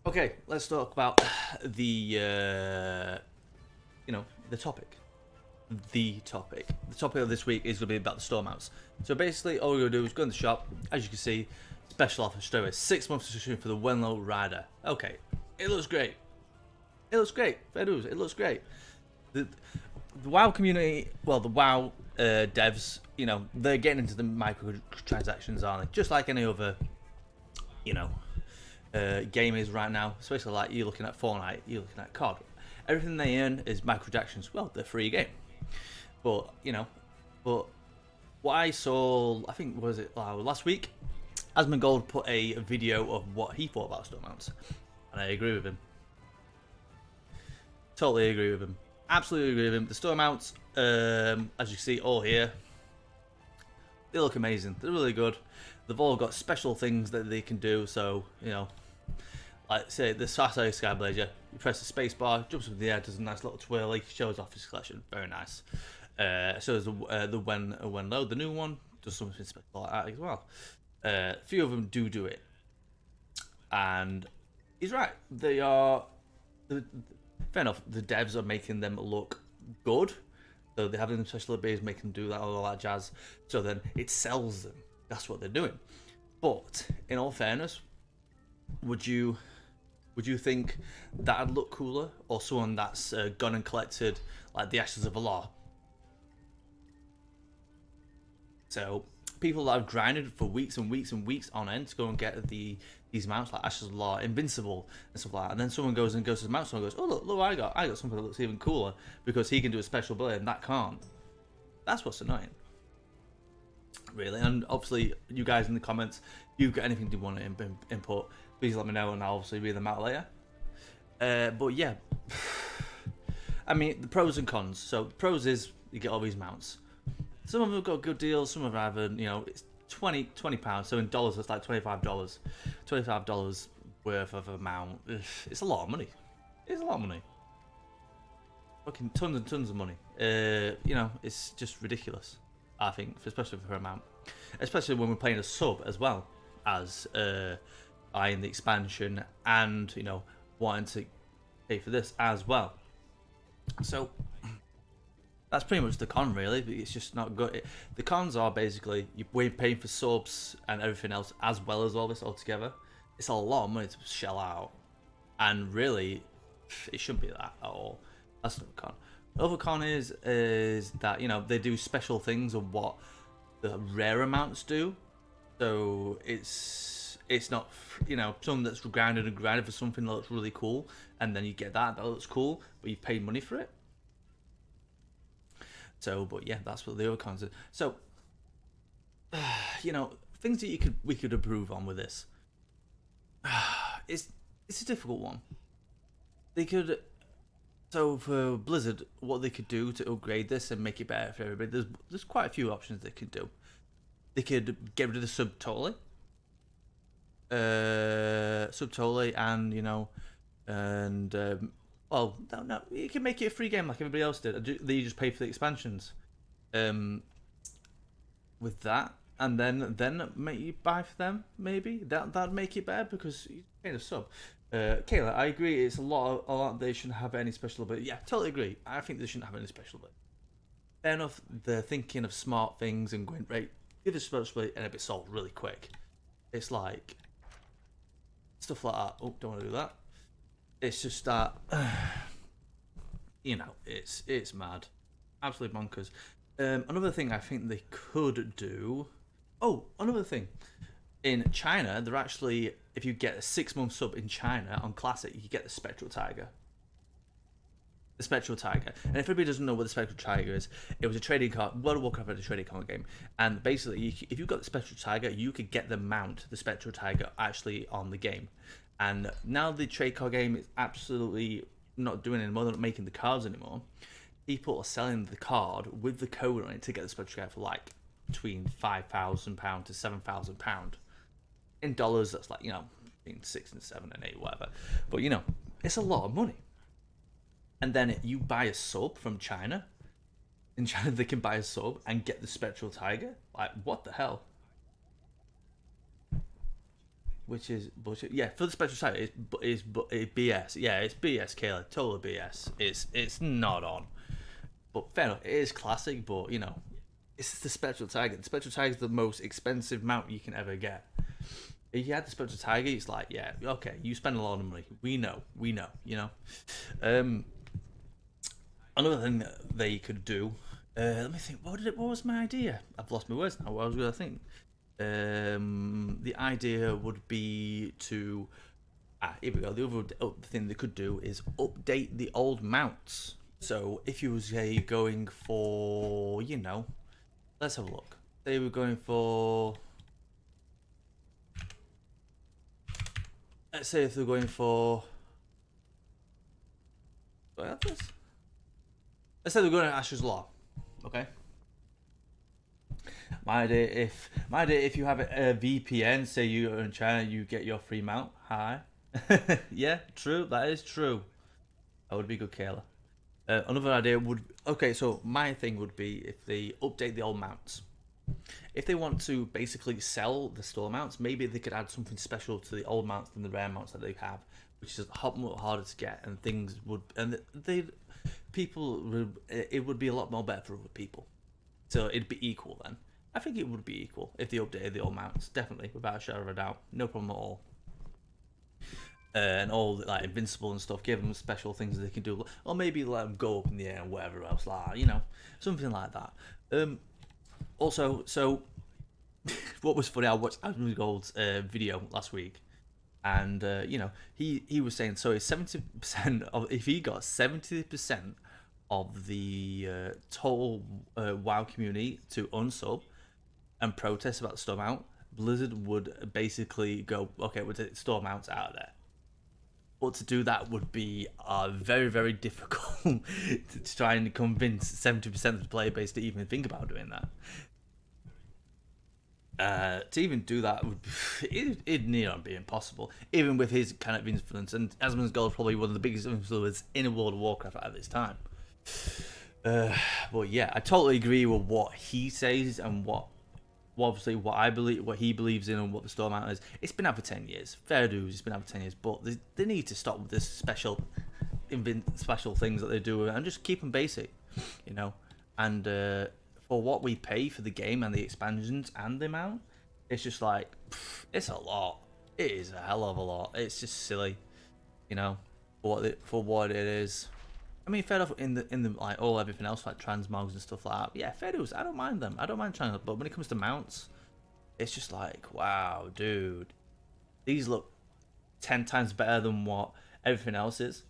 Okay, let's talk about the the topic. The topic of this week is going to be about the store mounts. So basically, all we're going to do is go in the shop. As you can see, special offer straight away. 6 months subscription for the Wenlow Rider. Okay, it looks great. It looks great. Fair dues. It looks great. The WoW community, well, the WoW devs, they're getting into the microtransactions, aren't they? Just like any other, game is right now. Especially like you're looking at Fortnite, you're looking at COD. Everything they earn is microtransactions. Well, they're free game. But but what I saw, I think was it last week, Asmongold put a video of what he thought about store mounts, and I agree with him. Totally agree with him. Absolutely agree with him. The store mounts, as you can see all here, they look amazing. They're really good. They've all got special things that they can do. So like say the Sato Skyblazer, you press the space bar, jumps up in the air, does a nice little twirly, shows off his collection. Very nice. So is the Wenlow, the new one, does something special like that as well. A few of them do it, and he's right. They are fair enough. The devs are making them look good, so they have them special abilities, making them do that, all that jazz. So then it sells them. That's what they're doing. But in all fairness, would you think that'd look cooler, or someone that's gone and collected like the Ashes of Allah? So people that have grinded for weeks and weeks and weeks on end to go and get these mounts like Ashes of Allah, Invincible, and stuff like that, and then someone goes to the mount and goes, "Oh look, I got something that looks even cooler because he can do a special ability and that can't." That's what's annoying, really. And obviously, you guys in the comments, if you've got anything you want to input, please let me know, and I'll obviously read them out later. But yeah, I mean the pros and cons. So the pros is you get all these mounts. Some of them have got good deals, some of them haven't. It's £20. So in dollars, it's like $25. $25 worth of a mount. It's a lot of money. It's a lot of money. Fucking tons and tons of money. It's just ridiculous, I think, especially for a mount. Especially when we're playing a sub as well as buying the expansion and, wanting to pay for this as well. So that's pretty much the con, really. It's just not good. The cons are basically you're paying for subs and everything else as well as all this altogether. It's a lot of money to shell out, and really, it shouldn't be that at all. That's not a con. The other con is that they do special things of what the rare amounts do. So it's not something that's grounded for something that looks really cool, and then you get that looks cool, but you've paid money for it. So, but yeah, that's what the other cons are. So, things that we could improve on with this. It's a difficult one. They could, so for Blizzard, what they could do to upgrade this and make it better for everybody. There's quite a few options they could do. They could get rid of the sub totally. Well, no, you can make it a free game like everybody else did. You just pay for the expansions, with that, and then make you buy for them. Maybe that'd make it better because you pay a sub. Kayla, I agree. It's a lot. They shouldn't have any special ability. Yeah, totally agree. I think they shouldn't have any special ability. Fair enough. They're thinking of smart things and going right. Give this special ability and it'll be solved really quick. It's like stuff like that. Oh, don't want to do that. It's just that, it's mad, absolutely bonkers. Another thing I think they could do. Oh, another thing. In China, they're actually, if you get a 6-month sub in China on Classic, you get the Spectral Tiger. The Spectral Tiger. And if everybody doesn't know what the Spectral Tiger is, it was a trading card. World of Warcraft had a trading card game. And basically, if you got the Spectral Tiger, you could get the mount, the Spectral Tiger, actually on the game. And now the trade card game is absolutely not doing anymore. They're not making the cards anymore. People are selling the card with the code on it to get the Spectral Tiger for like between £5,000 to £7,000. In dollars, that's like, between 6 and 7 and 8, whatever. But, it's a lot of money. And then you buy a sub from China. In China, they can buy a sub and get the Spectral Tiger. Like, what the hell? which is bullshit. Yeah, for the special site, it's BS. Yeah, it's BS, Kayla. Total BS. It's not on. But fair enough, it is classic. But you know, it's the special tiger. The special tiger is the most expensive mount you can ever get. If you had the special tiger, it's like, yeah, okay, you spend a lot of money. We know, you know. Another thing that they could do. Let me think. What was my idea? I've lost my words now. What was I going to think? The idea would be to here we go. The other thing they could do is update the old mounts. So if you was going for, you know, let's have a look. They were going for, let's say if they're going for, do I have this? Let's say they're going to Asher's Law, okay? My idea, if you have a VPN, say you're in China, you get your free mount. Hi. Yeah, true. That is true. That would be good, Kayla. Another idea would, okay, so my thing would be if they update the old mounts. If they want to basically sell the store mounts, maybe they could add something special to the old mounts than the rare mounts that they have, which is a lot harder to get, and things would, and it would be a lot more better for other people. So it'd be equal then. I think it would be equal if they updated the old mounts, definitely, without a shadow of a doubt. No problem at all. And all like invincible and stuff, give them special things that they can do, or maybe let them go up in the air and whatever else, like, you know, something like that. Also, so what was funny, I watched Asmongold's video last week, and you know, he was saying, so 70% of, if he got 70% of the total WoW community to unsub and protest about the storm out, Blizzard would basically go, okay, we'll take storm outs out of there. But to do that would be very, very difficult to try and convince 70% of the player base to even think about doing that. To even do that would it'd near on be impossible, even with his kind of influence. And Asmongold is probably one of the biggest influencers in World of Warcraft at this time. But yeah, I totally agree with what he says and what I believe, what he believes in, and what the storm out is. It's been out for 10 years. Fair dues, it's been out for 10 years, but they need to stop with this special things that they do and just keep them basic, you know. And for what we pay for the game and the expansions and the amount, it's just like, it's a lot. It is a hell of a lot. It's just silly, you know, for what it is. I mean, fair enough in the like everything else like transmogs and stuff like that. Yeah, fair dues. I don't mind them. I don't mind trying them. But when it comes to mounts, it's just like, wow, dude, these look 10 times better than what everything else is.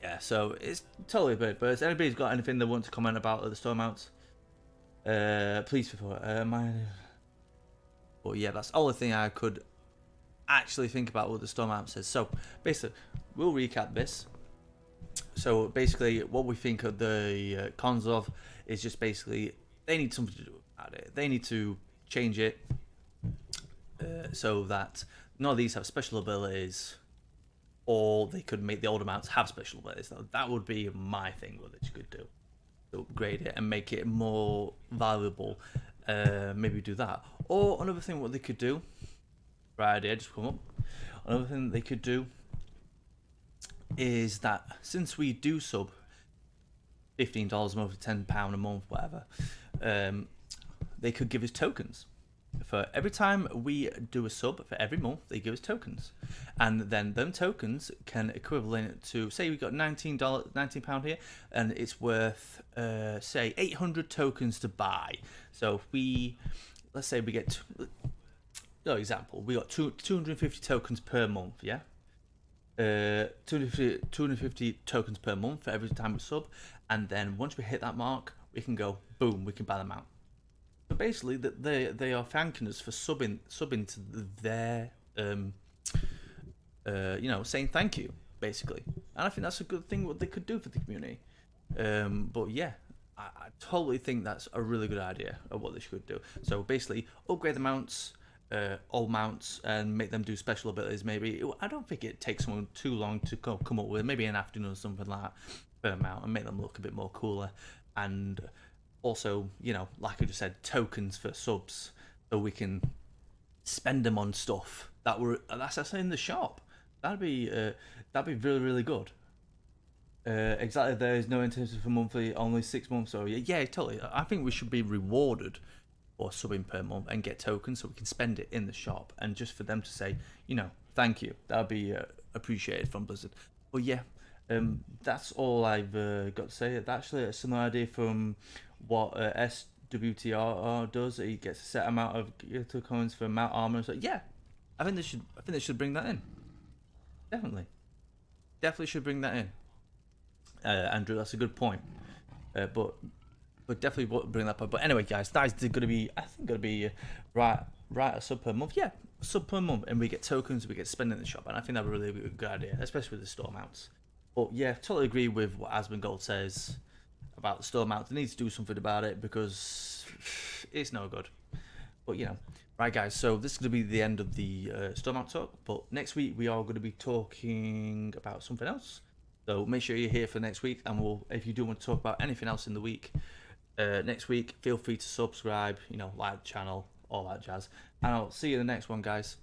Yeah, so it's totally good. But if anybody's got anything they want to comment about the store mounts, please before But yeah, that's the only thing I could actually think about what the storm mount says. So basically, we'll recap this. So basically, what we think of the cons of is just basically they need something to do about it. They need to change it so that none of these have special abilities, or they could make the older mounts have special abilities. That would be my thing. What they could do, to upgrade it and make it more valuable. Maybe do that. Or another thing, what they could do. Right idea, just come up. Another thing they could do is that since we do sub $15 a month, £10 a month, whatever, they could give us tokens. For every time we do a sub, for every month, they give us tokens. And then them tokens can equivalent to, say we got £19 here, and it's worth, say, 800 tokens to buy. So if let's say we get, no example, we got 250 tokens per month, yeah? 250 tokens per month for every time we sub, and then once we hit that mark, we can go, boom, we can buy them out. So basically, they are thanking us for subbing to their, you know, saying thank you, basically. And I think that's a good thing what they could do for the community. But yeah, I totally think that's a really good idea of what they should do. So basically, upgrade the mounts, old mounts, and make them do special abilities. Maybe I don't think it takes someone too long to come up with maybe an afternoon or something like that per mount, and make them look a bit more cooler. And also, you know, like I just said, tokens for subs. so we can spend them on stuff that's actually in the shop. That'd be really really good. Exactly. There is no intention for monthly, only 6 months. So yeah, totally. I think we should be rewarded for subbing per month and get tokens so we can spend it in the shop, and just for them to say, thank you. That'd be appreciated from Blizzard. But yeah, that's all I've got to say. It's actually a similar idea from what SWTR does. He gets a set amount of coins for mount armor. So yeah, I think they should bring that in. Definitely should bring that in. Andrew, that's a good point. But definitely bring that point. But anyway, guys, that's going to be, I think, right a sub per month. Yeah, sub per month, and we get tokens, we get spending in the shop, and I think that'd be really a good idea, especially with the store mounts. But yeah, totally agree with what Asmongold says about the store mounts. They need to do something about it because it's no good. But right, guys. So this is going to be the end of the store mount talk. But next week we are going to be talking about something else. So make sure you're here for next week, and if you do want to talk about anything else in the week, next week, feel free to subscribe, like the channel, all that jazz. And I'll see you in the next one, guys.